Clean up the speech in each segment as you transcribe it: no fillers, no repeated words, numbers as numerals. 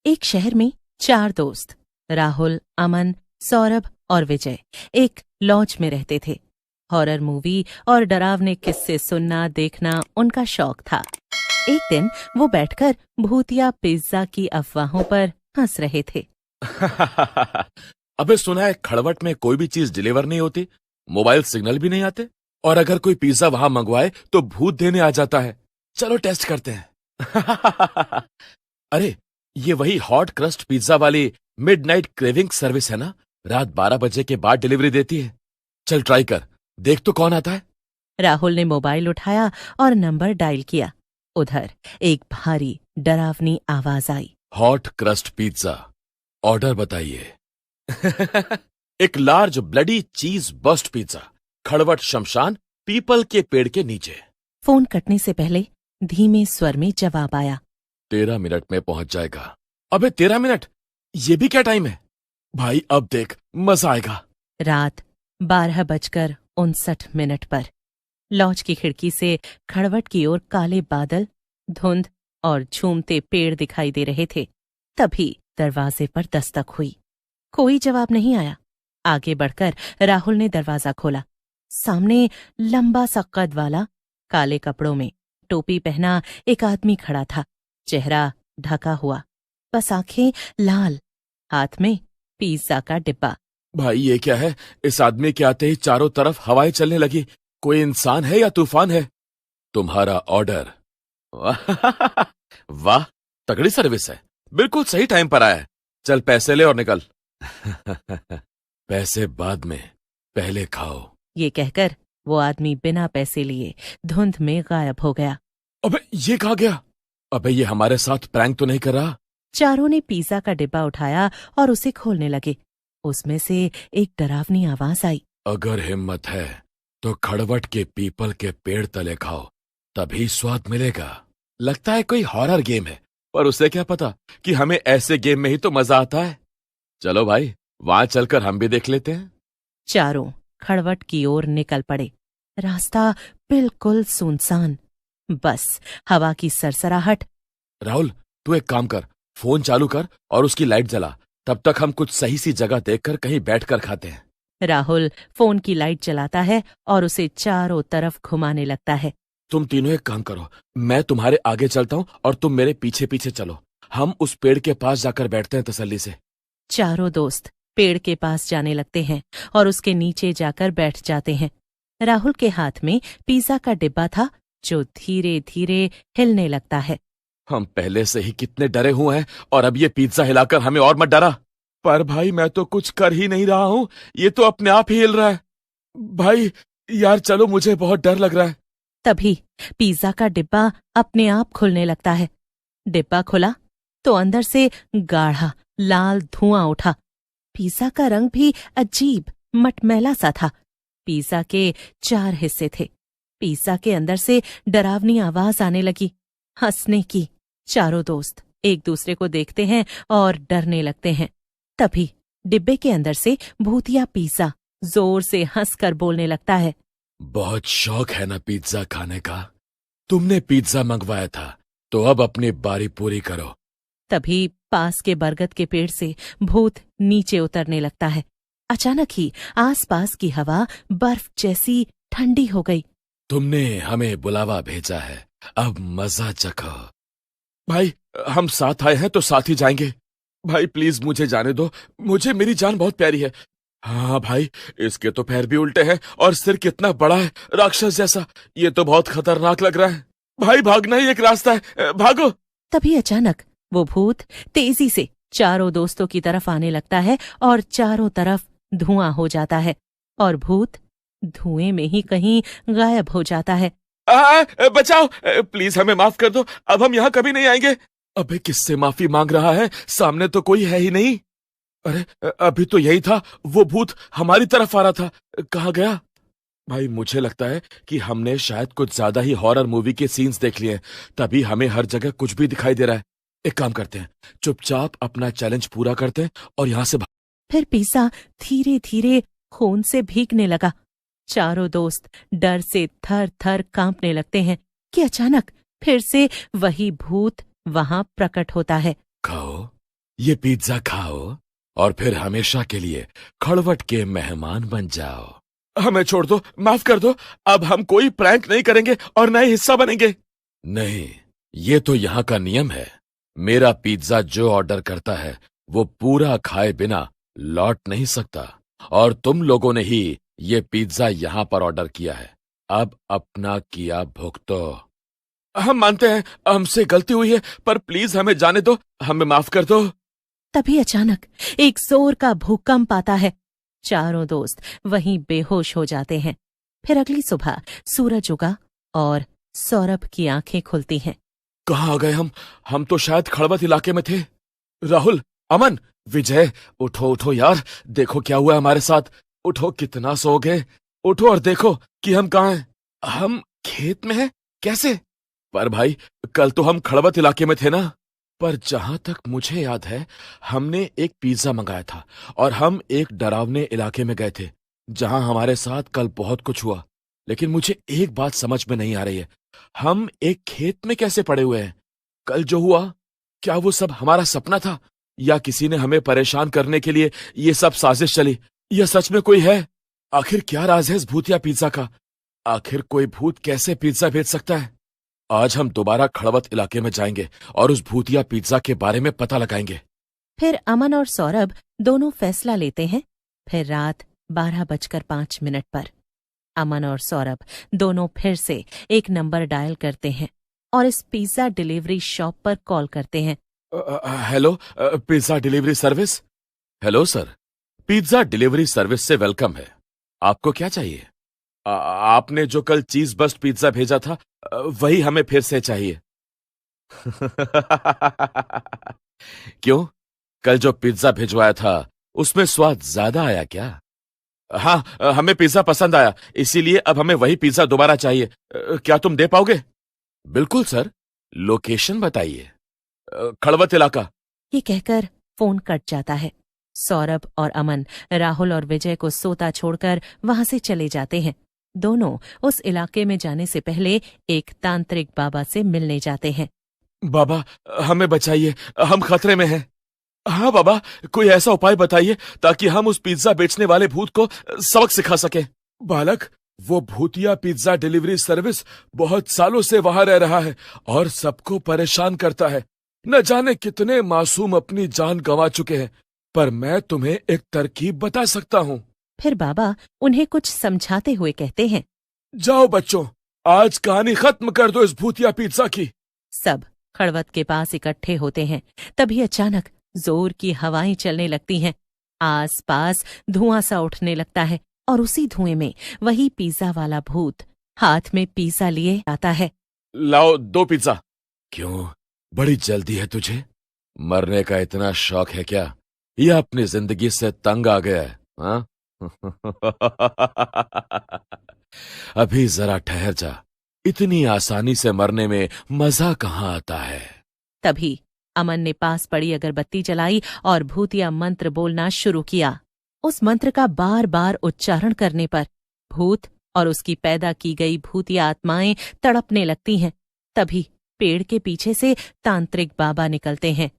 एक शहर में 4 दोस्त राहुल, अमन, सौरभ और विजय एक लॉज में रहते थे। हॉरर मूवी और डरावने किस्से सुनना देखना उनका शौक था। एक दिन वो बैठकर भूतिया पिज्जा की अफवाहों पर हंस रहे थे। अबे सुना है खड़वट में कोई भी चीज डिलीवर नहीं होती, मोबाइल सिग्नल भी नहीं आते, और अगर कोई पिज्जा वहां मंगवाए तो भूत देने आ जाता है। चलो टेस्ट करते हैं। अरे ये वही हॉट क्रस्ट पिज्जा वाली मिडनाइट क्रेविंग सर्विस है ना? रात 12 बजे के बाद डिलीवरी देती है। चल ट्राई कर, देख तो कौन आता है। राहुल ने मोबाइल उठाया और नंबर डायल किया। उधर एक भारी डरावनी आवाज आई। हॉट क्रस्ट पिज्जा, ऑर्डर बताइए। एक लार्ज ब्लडी चीज बस्ट पिज्जा, खड़वट शमशान, पीपल के पेड़ के नीचे। फोन कटने से पहले धीमे स्वर में जवाब आया। 13 मिनट में पहुंच जाएगा। अबे 13 मिनट? ये भी क्या टाइम है? भाई अब देख, मजा आएगा। रात 12:59 पर लॉज की खिड़की से खड़वट की ओर काले बादल, धुंध और झूमते पेड़ दिखाई दे रहे थे। तभी दरवाजे पर दस्तक हुई। कोई जवाब नहीं आया। आगे बढ़कर राहुल ने दरवाजा खोला। सामने लंबा सा कद वाला, काले कपड़ों में टोपी पहना एक आदमी खड़ा था। चेहरा ढका हुआ, बस आंखें लाल, हाथ में पिज्जा का डिब्बा। भाई ये क्या है? इस आदमी के आते ही चारों तरफ हवाएं चलने लगी। कोई इंसान है या तूफान है? तुम्हारा ऑर्डर। वाह, तगड़ी सर्विस है, बिल्कुल सही टाइम पर आया है। चल पैसे ले और निकल। पैसे बाद में, पहले खाओ। ये कहकर वो आदमी बिना पैसे लिए धुंध में गायब हो गया। अबे ये कहाँ गया? अबे ये हमारे साथ प्रैंक तो नहीं कर रहा? चारों ने पिज्जा का डिब्बा उठाया और उसे खोलने लगे। उसमें से एक डरावनी आवाज आई। अगर हिम्मत है तो खड़वट के पीपल के पेड़ तले खाओ, तभी स्वाद मिलेगा। लगता है कोई हॉरर गेम है, पर उसे क्या पता कि हमें ऐसे गेम में ही तो मजा आता है। चलो भाई, वहां चलकर हम भी देख लेते हैं। चारों खड़वट की ओर निकल पड़े। रास्ता बिल्कुल सुनसान, बस हवा की सरसराहट। राहुल, तू एक काम कर, फोन चालू कर और उसकी लाइट जला। तब तक हम कुछ सही सी जगह देखकर कहीं बैठकर खाते हैं। राहुल फोन की लाइट जलाता है और उसे चारों तरफ घुमाने लगता है। तुम तीनों एक काम करो, मैं तुम्हारे आगे चलता हूं और तुम मेरे पीछे पीछे चलो। हम उस पेड़ के पास जाकर बैठते हैं तसल्ली से। चारों दोस्त पेड़ के पास जाने लगते हैं और उसके नीचे जाकर बैठ जाते हैं। राहुल के हाथ में पिज्जा का डिब्बा था, जो धीरे धीरे हिलने लगता है। हम पहले से ही कितने डरे हुए हैं और अब ये पिज्जा हिलाकर हमें और मत डरा। पर भाई मैं तो कुछ कर ही नहीं रहा हूं, ये तो अपने आप ही हिल रहा है। भाई यार चलो, मुझे बहुत डर लग रहा है। तभी पिज्जा का डिब्बा अपने आप खुलने लगता है। डिब्बा खुला तो अंदर से गाढ़ा लाल धुआं उठा। पिज्जा का रंग भी अजीब मटमैला सा था। पिज्जा के 4 हिस्से थे। पिज्जा के अंदर से डरावनी आवाज आने लगी, हंसने की। चारों दोस्त एक दूसरे को देखते हैं और डरने लगते हैं। तभी डिब्बे के अंदर से भूतिया पिज्जा जोर से हंसकर बोलने लगता है। बहुत शौक है ना पिज्जा खाने का? तुमने पिज्जा मंगवाया था, तो अब अपनी बारी पूरी करो। तभी पास के बरगद के पेड़ से भूत नीचे उतरने लगता है। अचानक ही आसपास की हवा बर्फ जैसी ठंडी हो गई। तुमने हमें बुलावा भेजा है, अब मजा चखो। भाई हम साथ आए हैं तो साथ ही जाएंगे। भाई प्लीज मुझे जाने दो, मुझे मेरी जान बहुत प्यारी है। हाँ भाई, इसके तो पैर भी उल्टे हैं और सिर कितना बड़ा है, राक्षस जैसा। ये तो बहुत खतरनाक लग रहा है। भाई भागना ही एक रास्ता है, भागो। तभी अचानक वो भूत तेजी से चारों दोस्तों की तरफ आने लगता है और चारों तरफ धुआं हो जाता है और भूत धुएं में ही कहीं गायब हो जाता है। बचाओ, प्लीज हमें माफ कर दो, अब हम यहाँ कभी नहीं आएंगे। अबे किससे माफी मांग रहा है? सामने तो कोई है ही नहीं। अरे अभी तो यही था, वो भूत हमारी तरफ आ रहा था, कहाँ गया? भाई मुझे लगता है कि हमने शायद कुछ ज्यादा ही हॉरर मूवी के सीन्स देख लिए हैं, तभी हमें हर जगह कुछ भी दिखाई दे रहा है। एक काम करते हैं, चुपचाप अपना चैलेंज पूरा करते हैं और यहाँ से फिर पिज्जा धीरे धीरे खून से भीगने लगा। चारों दोस्त डर से थर थर कांपने लगते हैं कि अचानक फिर से वही भूत वहां प्रकट होता है। खाओ, ये पिज्जा खाओ और फिर हमेशा के लिए खड़वट के मेहमान बन जाओ। हमें छोड़ दो, माफ कर दो। अब हम कोई प्रैंक नहीं करेंगे और नए हिस्सा बनेंगे। नहीं, ये तो यहाँ का नियम है। मेरा पिज्जा जो ऑर्डर करता है वो पूरा खाए बिना लौट नहीं सकता, और तुम लोगों ने ही ये पिज्जा यहाँ पर ऑर्डर किया है। अब अपना किया भुगतो। हम मानते हैं हमसे गलती हुई है, पर प्लीज हमें जाने दो, हमें माफ कर दो। तभी अचानक एक जोर का भूकंप आता है। चारों दोस्त वहीं बेहोश हो जाते हैं। फिर अगली सुबह सूरज उगा और सौरभ की आंखें खुलती हैं। कहाँ आ गए हम तो शायद खड़बत इलाके में थे। राहुल, अमन, विजय, उठो उठो यार, देखो क्या हुआ हमारे साथ। उठो, कितना सो गए। उठो और देखो कि हम कहाँ हैं। हम खेत में हैं? कैसे? पर भाई, कल तो हम खड़बत इलाके में थे ना। पर जहां तक मुझे याद है, हमने एक पिज्जा मंगाया था और हम एक डरावने इलाके में गए थे जहां हमारे साथ कल बहुत कुछ हुआ। लेकिन मुझे एक बात समझ में नहीं आ रही है, हम एक खेत में कैसे पड़े हुए हैं? कल जो हुआ, क्या वो सब हमारा सपना था, या किसी ने हमें परेशान करने के लिए ये सब साजिश चली, या सच में कोई है? आखिर क्या राज है इस भूतिया पिज्जा का? आखिर कोई भूत कैसे पिज्जा भेज सकता है? आज हम दोबारा खड़वत इलाके में जाएंगे और उस भूतिया पिज्जा के बारे में पता लगाएंगे। फिर अमन और सौरभ दोनों फैसला लेते हैं। फिर रात 12:05 पर अमन और सौरभ दोनों फिर से एक नंबर डायल करते हैं और इस पिज्जा डिलीवरी शॉप पर कॉल करते हैं। Hello, pizza delivery service. Hello sir, pizza delivery service से वेलकम है। आपको क्या चाहिए? आपने जो कल चीज बस्ट पिज्जा भेजा था, वही हमें फिर से चाहिए। क्यों, कल जो पिज्जा भिजवाया था उसमें स्वाद ज्यादा आया क्या? हाँ, हमें पिज्जा पसंद आया, इसीलिए अब हमें वही पिज्जा दोबारा चाहिए। क्या तुम दे पाओगे? बिल्कुल सर, लोकेशन बताइए। खड़वत इलाका। ये कहकर फोन कट जाता है। सौरभ और अमन राहुल और विजय को सोता छोड़कर वहां से चले जाते हैं। दोनों उस इलाके में जाने से पहले एक तांत्रिक बाबा से मिलने जाते हैं। बाबा, हमें बचाइए, हम खतरे में हैं। हाँ बाबा, कोई ऐसा उपाय बताइए ताकि हम उस पिज्जा बेचने वाले भूत को सबक सिखा सकें। बालक, वो भूतिया पिज्जा डिलीवरी सर्विस बहुत सालों से वहां रह रहा है और सबको परेशान करता है। न जाने कितने मासूम अपनी जान गंवा चुके हैं, पर मैं तुम्हें एक तरकीब बता सकता हूँ। फिर बाबा उन्हें कुछ समझाते हुए कहते हैं, जाओ बच्चों, आज कहानी खत्म कर दो इस भूतिया पिज्जा की। सब खड़वत के पास इकट्ठे होते हैं। तभी अचानक जोर की हवाएं चलने लगती हैं। आस पास धुआं सा उठने लगता है और उसी धुएं में वही पिज्जा वाला भूत हाथ में पिज्जा लिए आता है। लाओ 2 पिज्जा। क्यों, बड़ी जल्दी है तुझे? मरने का इतना शौक है क्या, या अपनी जिंदगी से तंग आ गया है? हाँ? अभी जरा ठहर जा, इतनी आसानी से मरने में मजा कहाँ आता है। तभी अमन ने पास पड़ी अगरबत्ती जलाई और भूतिया मंत्र बोलना शुरू किया। उस मंत्र का बार बार उच्चारण करने पर भूत और उसकी पैदा की गई भूतिया आत्माएं तड़पने लगती हैं। तभी पेड़ के पीछे से तांत्रिक बाबा निकलते हैं।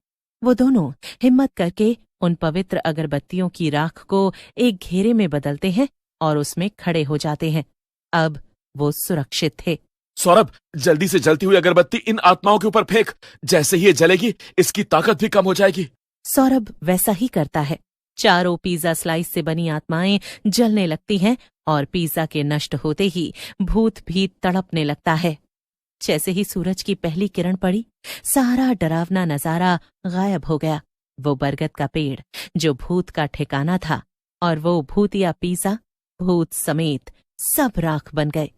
वो दोनों हिम्मत करके उन पवित्र अगरबत्तियों की राख को एक घेरे में बदलते हैं और उसमें खड़े हो जाते हैं। अब वो सुरक्षित थे। सौरभ, जल्दी से जलती हुई अगरबत्ती इन आत्माओं के ऊपर फेंक। जैसे ही ये जलेगी, इसकी ताकत भी कम हो जाएगी। सौरभ वैसा ही करता है। चारों पिज्जा स्लाइस से बनी आत्माएं जलने लगती हैं और पिज्जा के नष्ट होते ही भूत भी तड़पने लगता है। जैसे ही सूरज की पहली किरण पड़ी, सारा डरावना नजारा गायब हो गया। वो बरगद का पेड़ जो भूत का ठिकाना था, और वो भूतिया पिज्जा भूत समेत सब राख बन गए।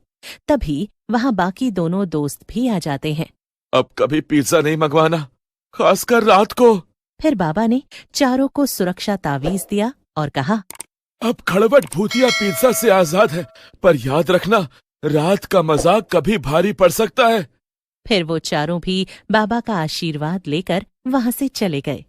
तभी वहां बाकी दोनों दोस्त भी आ जाते हैं। अब कभी पिज्जा नहीं मंगवाना, खासकर रात को। फिर बाबा ने चारों को सुरक्षा तावीज दिया और कहा, अब खड़वट भूतिया पिज्जा से आजाद है, पर याद रखना, रात का मजाक कभी भारी पड़ सकता है। फिर वो चारों भी बाबा का आशीर्वाद लेकर वहां से चले गए।